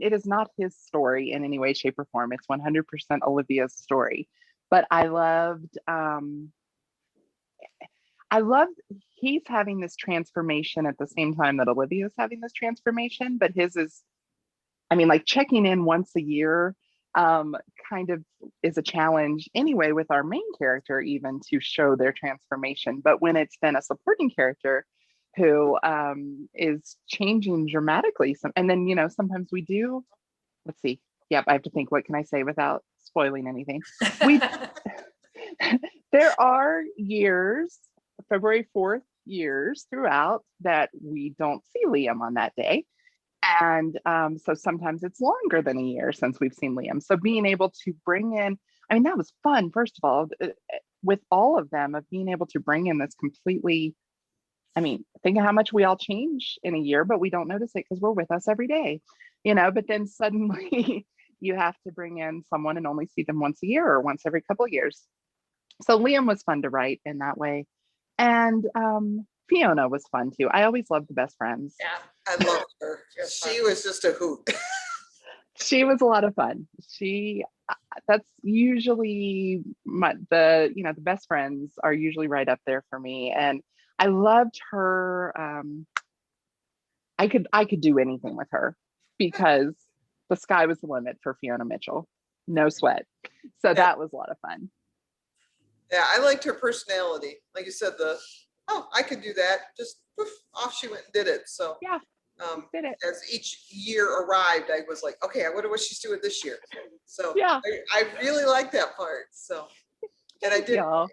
It is not his story in any way, shape, or form. It's 100% Olivia's story. But I loved he's having this transformation at the same time that Olivia's having this transformation, but his is, checking in once a year kind of is a challenge anyway with our main character, even to show their transformation. But when it's been a supporting character who is changing dramatically. And then, sometimes we do, let's see. Yep, I have to think, what can I say without spoiling anything? We there are years, February 4th years throughout that we don't see Liam on that day. And so sometimes it's longer than a year since we've seen Liam. So being able to bring in, I mean, that was fun, first of all, with all of them, of being able to bring in this completely, I mean, think of how much we all change in a year, but we don't notice it because we're with us every day, but then suddenly you have to bring in someone and only see them once a year or once every couple of years. So Liam was fun to write in that way. And Fiona was fun too. I always loved the best friends. Yeah. I loved her. She was just a hoot. She was a lot of fun. That's usually the best friends are usually right up there for me. And I loved her. I could do anything with her because the sky was the limit for Fiona Mitchell. No sweat. So that was a lot of fun. Yeah, I liked her personality. Like you said, I could do that. Just poof, off she went and did it. So yeah, did it. As each year arrived, I was like, okay, I wonder what she's doing this year. So yeah, I really liked that part. So, and I did. Y'all.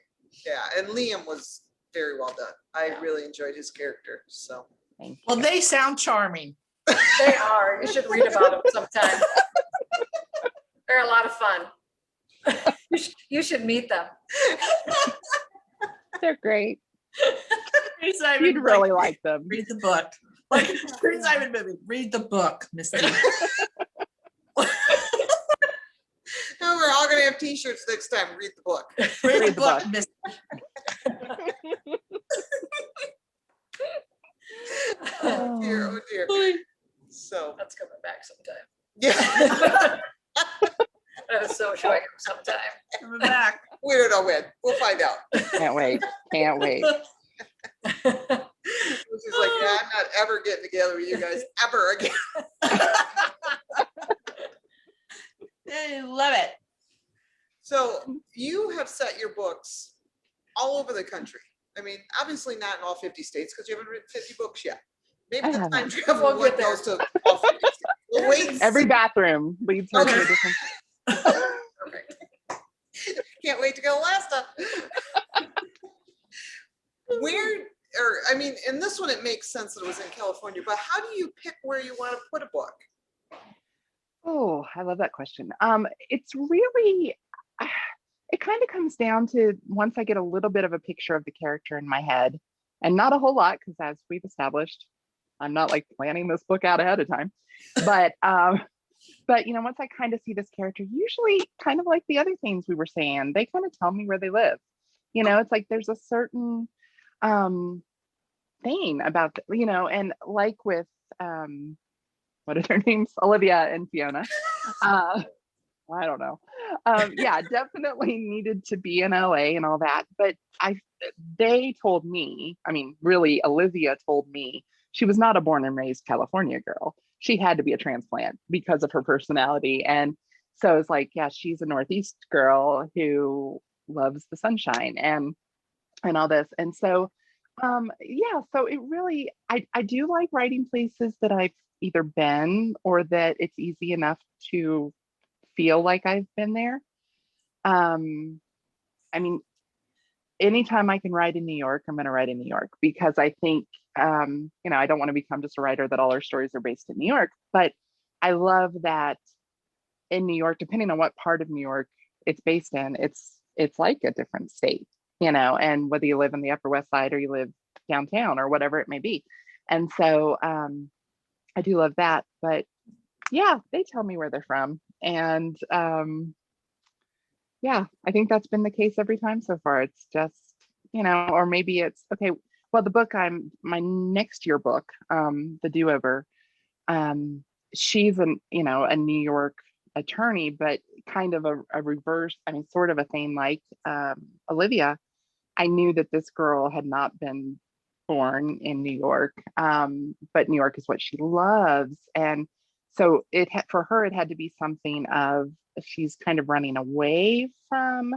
Yeah, and Liam was very well done. I really enjoyed his character. So, Well, they sound charming. They are. You should read about them sometime. They're a lot of fun. You should meet them. They're great. Simon, You'd really like them. Read the book. Like Chris Simon movie. Read the book, Misty. now we're all gonna have T-shirts next time. Read the book. Read the book, Misty. Oh dear, oh dear. So That's coming back sometime. yeah, I was so enjoying them sometime. Coming back. we don't know when. We'll find out. Can't wait. Can't wait. She's like, yeah, I'm not ever getting together with you guys ever again. I love it. So you have set your books all over the country. I mean, obviously not in all 50 states because you haven't written 50 books yet. Maybe I the haven't. time travel We'll one get there. goes to all 50 states. We'll wait and Every see. bathroom leads her to a different. Perfect. Can't wait to go last time. I mean, in this one, it makes sense that it was in California, but how do you pick where you want to put a book? Oh, I love that question. It's really, it kind of comes down to once I get a little bit of a picture of the character in my head, and not a whole lot, because as we've established, I'm not like planning this book out ahead of time. But once I kind of see this character, usually kind of like the other things we were saying, they kind of tell me where they live. It's like there's a certain thing about, and like with what are their names? Olivia and Fiona. I don't know. Yeah, definitely needed to be in LA and all that. But they told me, I mean, really, Olivia told me she was not a born and raised California girl. She had to be a transplant because of her personality. And so it's like, yeah, she's a Northeast girl who loves the sunshine and all this. And so, so it really, I do like writing places that I've either been or that it's easy enough to feel like I've been there. I mean, anytime I can write in New York, I'm going to write in New York because I think, I don't want to become just a writer that all our stories are based in New York, but I love that in New York, depending on what part of New York it's based in, it's like a different state, and whether you live in the Upper West Side or you live downtown or whatever it may be. And so I do love that, but yeah, they tell me where they're from. And yeah, I think that's been the case every time so far. It's just, or maybe it's, okay, well, the book my next year book, The Do-Over, she's a New York attorney, but kind of a reverse, I mean, sort of a thing like Olivia. I knew that this girl had not been born in New York, but New York is what she loves. And so for her, it had to be something of, she's kind of running away from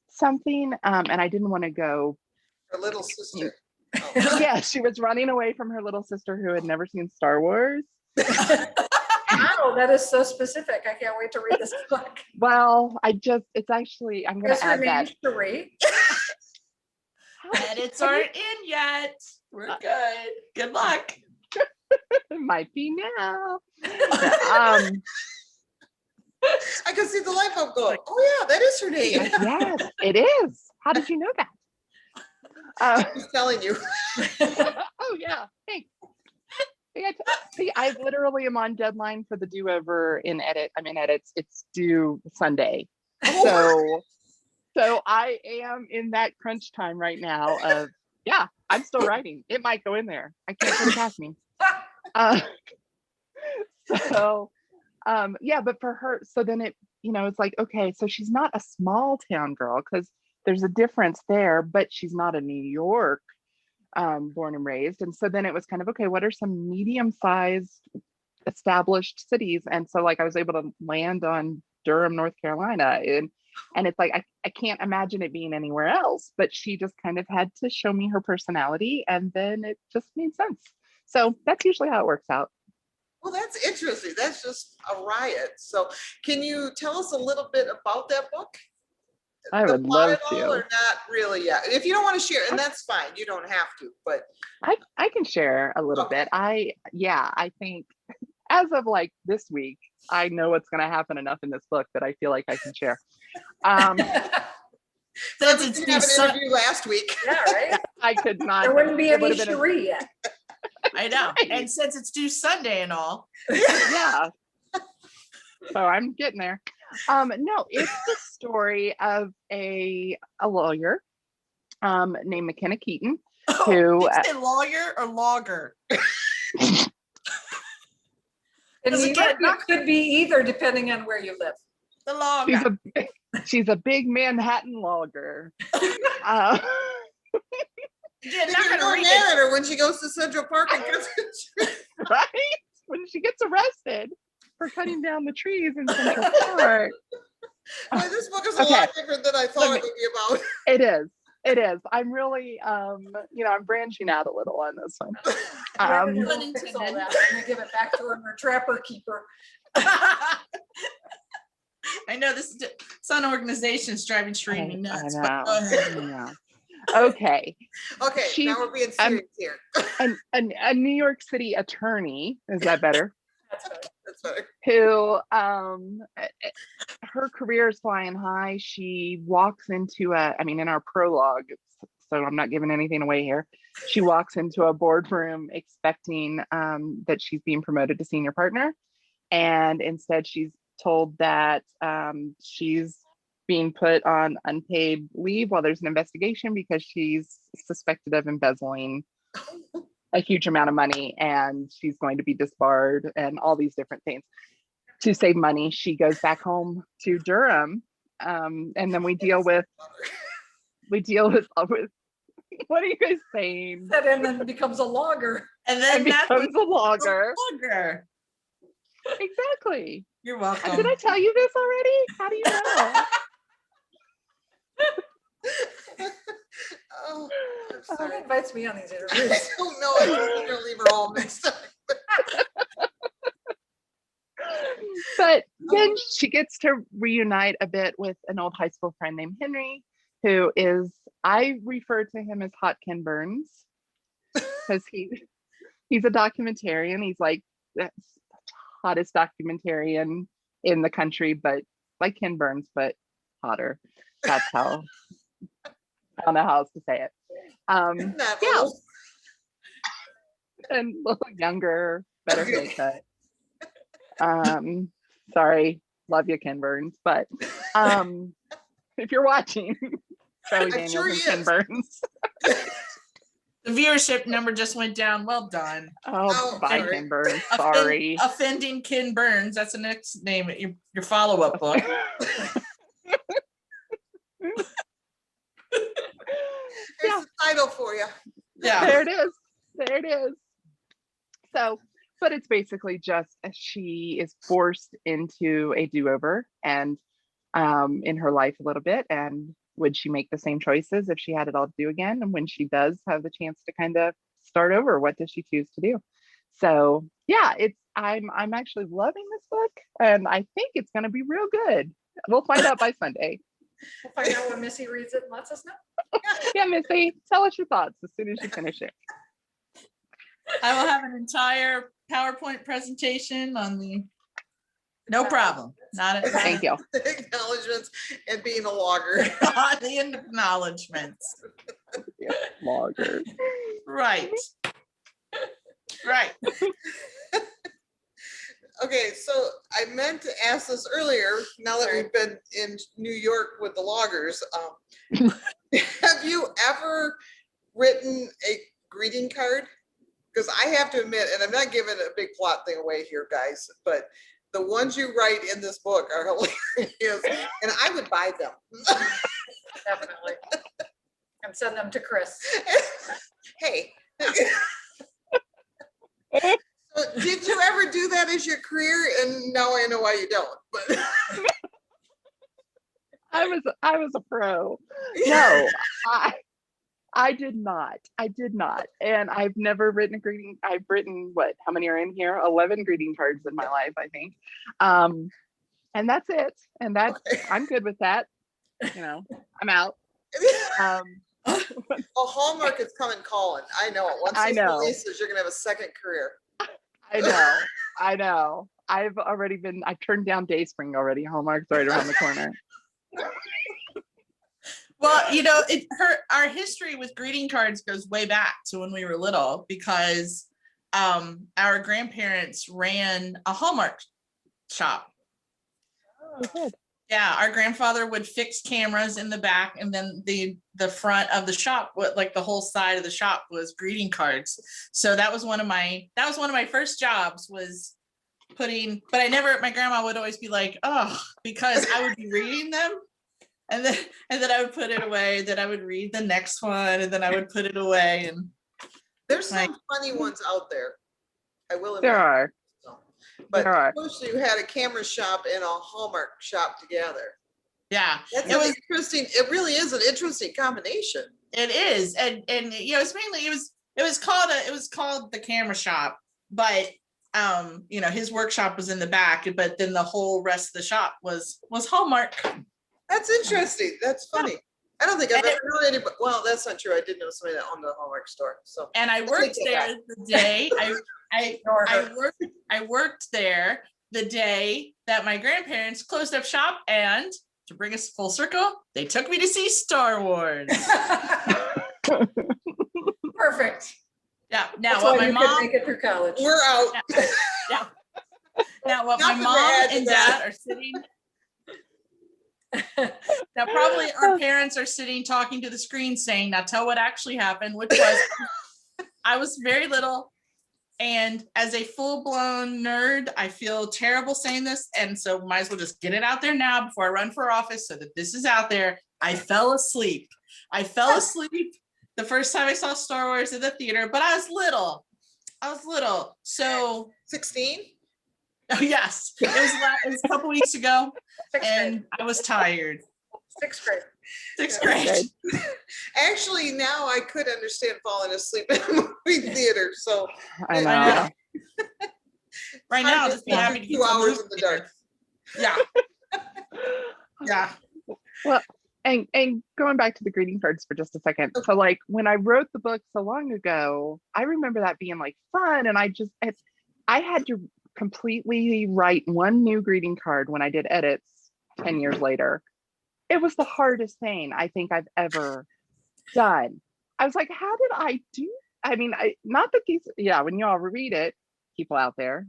something. And I didn't want to go. Her little sister. Yeah, she was running away from her little sister who had never seen Star Wars. Wow, that is so specific. I can't wait to read this book. Well, it's actually, I'm going Is to her add name that. Cherie? Edits aren't in yet. We're good. Good luck. It might be now. I can see the light bulb going, oh yeah, that is her name. Yes, it is. How did you know that? He's telling you. Oh yeah, thanks. See, I literally am on deadline for the do-over in edits. It's due Sunday. So I am in that crunch time right now of, yeah, I'm still writing. It might go in there. I can't put it past me. Yeah, but for her, so then it's like, okay, so she's not a small town girl because there's a difference there, but she's not a New York born and raised. And so then it was kind of, okay, what are some medium-sized established cities? And so like I was able to land on Durham, North Carolina. And it's like, I can't imagine it being anywhere else, but she just kind of had to show me her personality and then it just made sense. So that's usually how it works out. Well, that's interesting. That's just a riot. So can you tell us a little bit about that book? I The would plot love at all, to. or not really yet? If you don't want to share, and that's fine. You don't have to, but I can share a little Okay. bit. I think as of like this week, I know what's going to happen enough in this book that I feel like I can share. Since we it's didn't due have an Sun- interview last week. Yeah, right? I could not. There wouldn't be it any would have been a- Cherie yet. I know. Right. And since it's due Sunday and all. Yeah. So I'm getting there. No, it's the story of a lawyer named McKenna Keaton, Oh, who did you say lawyer or logger? In Does New it York, get it could be either depending on where you live. The logger. she's a big Manhattan logger. Uh, You're If not you're gonna going read mad it. at her when she goes to Central Park and gets right? When she gets arrested for cutting down the trees in Central Park. Boy, this book is a Okay. lot different than I thought it would be about. It is. It is. I'm really, I'm branching out a little on this one. Whoever Um, will Pun fix all intended. that, I'm gonna give it back to her trapper keeper. I know this is some organization's driving Shereen nuts, but go ahead. I know. Okay. Okay, She's- now we're being I'm- serious here. A New York City attorney, is that better? That's right. That's better. Who, her career is flying high. She walks into in our prologue, so I'm not giving anything away here. She walks into a boardroom expecting that she's being promoted to senior partner. And instead she's told that she's being put on unpaid leave while there's an investigation because she's suspected of embezzling a huge amount of money and she's going to be disbarred and all these different things. To save money, she goes back home to Durham, and then we deal with what are you guys saying? And then becomes a logger. And then And that's becomes a logger. logger. Exactly. You're welcome. Did I tell you this already? How do you know? Oh, I'm Who sorry. invites me on these I interviews? don't know. I think we're gonna leave her home next time. But then she gets to reunite a bit with an old high school friend named Henry, who is, I refer to him as Hot Ken Burns, because he's a documentarian. He's like the hottest documentarian in the country, but like Ken Burns, but hotter. That's how, I don't know how else to say it. Not Yeah. old. And a little younger, better haircut. Sorry, love you, Ken Burns, but if you're watching, Charlie I'm Daniels sure and he Ken is. Burns. The viewership number just went down. Well done. Oh, bye, sorry. Ken Burns. Sorry. Offending Ken Burns. That's the next name of your follow-up book. Here's the title for you. Yeah. There it is. There it is. So, but it's basically just she is forced into a do-over and in her life a little bit, and would she make the same choices if she had it all to do again? And when she does have the chance to kind of start over, what does she choose to do? So yeah, I'm actually loving this book, and I think it's going to be real good. We'll find out by Sunday. We'll find out when Missy reads it and lets us know. Yeah, Missy, tell us your thoughts as soon as you finish it. I will have an entire PowerPoint presentation on the, no problem, not Thank you. Acknowledgements and being a logger. on the acknowledgements. Yeah, logger. Right. Right. Okay, so I meant to ask this earlier, now that we've been in New York with the loggers. Have you ever written a greeting card? Because I have to admit, and I'm not giving a big plot thing away here, guys, but the ones you write in this book are hilarious, and I would buy them. Definitely. And send them to Chris. Hey. So did you ever do that as your career? And now I know why you don't. But I was a pro. No, I did not. I did not. And I've never written a greeting. I've written what? How many are in here? 11 greeting cards in my life, I think. And that's it. And that's I'm good with that. You know, I'm out. a Hallmark is coming calling. I know it. Once this releases, you're gonna have a second career. I know. I've turned down Dayspring already. Hallmark's right around the corner. Well, you know, our history with greeting cards goes way back to when we were little, because our grandparents ran a Hallmark shop. Oh, good. Yeah, our grandfather would fix cameras in the back, and then the front of the shop, like the whole side of the shop, was greeting cards. So that was one of my first jobs, was putting. But my grandma would always be like, "Oh," because I would be reading them, and then I would put it away. Then I would read the next one, and then I would put it away. And there's some funny ones out there. I will admit. There are. But first you had a camera shop and a Hallmark shop together. Yeah, that's interesting. It really is an interesting combination. It is, and you know, it's mainly it was called the camera shop, but you know, his workshop was in the back, but then the whole rest of the shop was Hallmark. That's interesting. That's funny. Yeah. I don't think I've ever known anybody. Well, that's not true. I did know somebody that owned the Hallmark store. So, and I worked there the day I worked there the day that my grandparents closed up shop, and to bring us full circle, they took me to see Star Wars. Perfect. Yeah. Now what my mom make it through college. We're out. Yeah. Now what my mom and dad are sitting. Now probably our parents are sitting talking to the screen saying, "Now tell what actually happened," which was I was very little, and as a full-blown nerd, I feel terrible saying this, and so might as well just get it out there now before I run for office, so that this is out there. I fell asleep the first time I saw Star Wars in the theater, but I was little. So 16. Oh yes, it was a couple weeks ago, and I was tired. Sixth grade. Sixth grade. Actually, now I could understand falling asleep in a movie theater. So I know. Right now, just be happy to get 2 hours in the dark. Yeah. Yeah. Well, and going back to the greeting cards for just a second. So like when I wrote the book so long ago, I remember that being like fun, and I had to completely write one new greeting card when I did edits 10 years later. It was the hardest thing I think I've ever done. I was like, how did I do? I mean, not that these, when you all read it, people out there,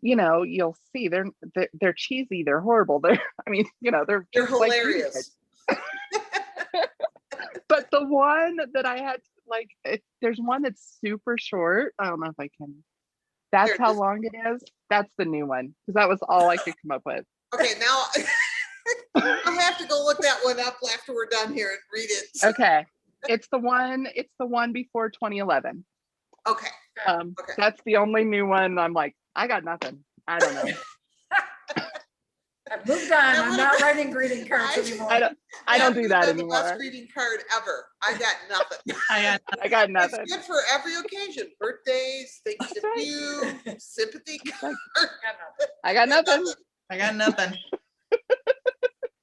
you know, you'll see they're cheesy, they're horrible. They're they're hilarious. But the one that I had, there's one that's super short. I don't know if I can. That's how long it is. That's the new one, because that was all I could come up with. Okay, now I'll have to go look that one up after we're done here and read it. Okay, it's the one before 2011. Okay. That's the only new one. I'm like, I got nothing. I don't know. I've moved on. I'm not writing greeting cards I- anymore. I don't do You've that been the best anymore. greeting card ever. I got nothing. I got nothing. It's good for every occasion, birthdays, thinking That's of right. you, sympathy card. I got nothing. I got nothing.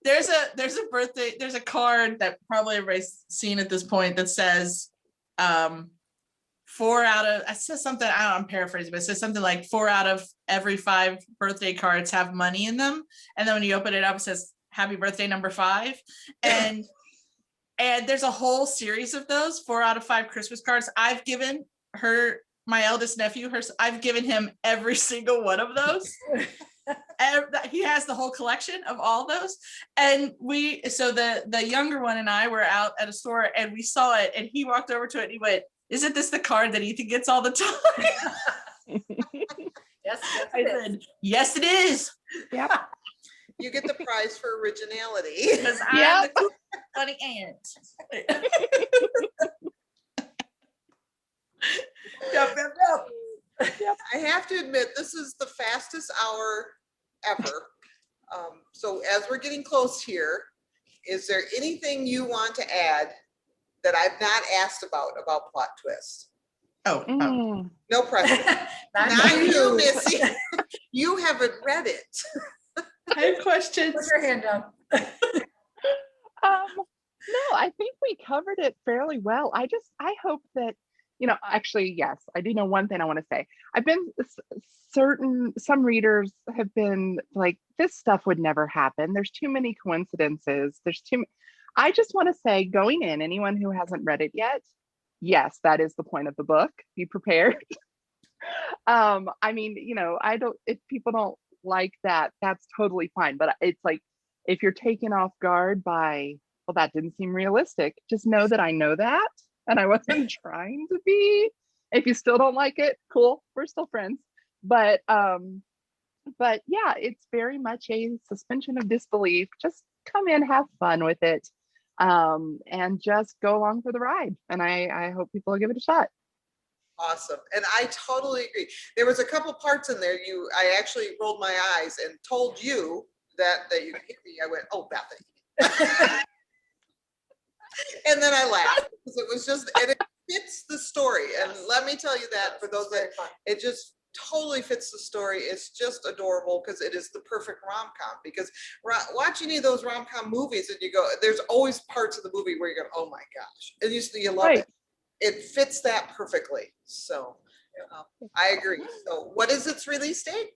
There's a birthday, there's a card that probably everybody's seen at this point that says, 4 out of, it says something, I'm paraphrasing, but it says something like 4 out of every 5 birthday cards have money in them. And then when you open it up, it says, happy birthday number 5. And there's a whole series of those 4 out of 5 Christmas cards. I've given my eldest nephew, I've given him every single one of those. He has the whole collection of all those. And so the younger one and I were out at a store and we saw it and he walked over to it and he went, isn't this the card that Ethan gets all the time? Yes, I said, yes, it is. Yep. You get the prize for originality. Because I'm Yep. the funny aunt. Yep. I have to admit, this is the fastest hour ever. So as we're getting close here, is there anything you want to add that I've not asked about plot twist? Oh, No pressure. Not you, Missy. You haven't read it. I have questions. Put your hand down. No, I think we covered it fairly well. I hope that, actually, yes, I do know one thing I want to say. I've been some readers have been like, this stuff would never happen. There's too many coincidences. I just want to say, going in, anyone who hasn't read it yet, yes, that is the point of the book. Be prepared. I mean, if people don't like that, that's totally fine. But it's like, if you're taken off guard by, well, that didn't seem realistic, just know that I know that. And I wasn't trying to be. If you still don't like it, cool, we're still friends. But yeah, it's very much a suspension of disbelief. Just come in, have fun with it, and just go along for the ride. And I hope people will give it a shot. Awesome. And I totally agree. There was a couple parts in there I actually rolled my eyes and told you that you could hear me. I went, oh, Bethany. And then I laughed because it was just, and it fits the story. And let me tell you that for those that, it just totally fits the story. It's just adorable because it is the perfect rom-com. Because watch any of those rom-com movies and you go, there's always parts of the movie where you go, oh my gosh. And you love it. It fits that perfectly. So I agree. So what is its release date?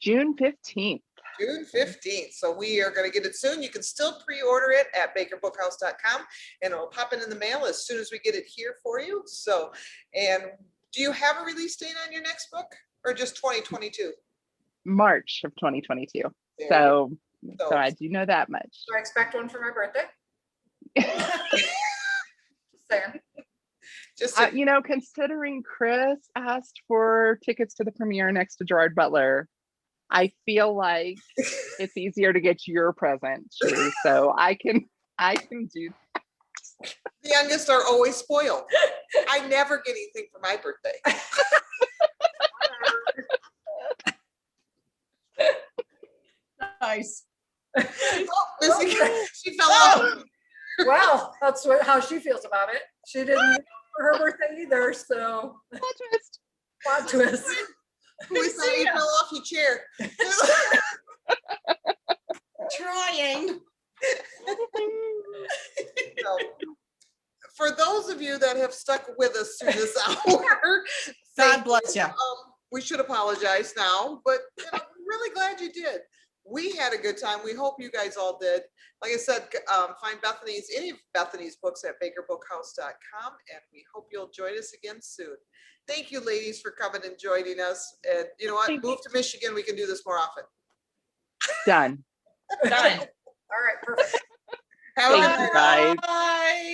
June 15th. June 15th. So we are going to get it soon. You can still pre-order it at bakerbookhouse.com and it'll pop in the mail as soon as we get it here for you. So, and do you have a release date on your next book or just 2022? March of 2022. So I do know that much. Do I expect one for my birthday? Just saying. Considering Chris asked for tickets to the premiere next to Gerard Butler, I feel like it's easier to get your present, Sherry, so I can do that. The youngest are always spoiled. I never get anything for my birthday. Nice. Oh, Missy, she fell off. Well, that's how she feels about it. She didn't get for her birthday either, so plot twist. We saw you fell off your chair. Trying. So, for those of you that have stuck with us through this hour, God bless you. We should apologize now, but I'm really glad you did. We had a good time. We hope you guys all did. Like I said, find any of Bethany's books at bakerbookhouse.com, and we hope you'll join us again soon. Thank you, ladies, for coming and joining us. And you know what? Move to Michigan. We can do this more often. Done. Done. All right, perfect. Have a good Thank you, night. guys. Bye.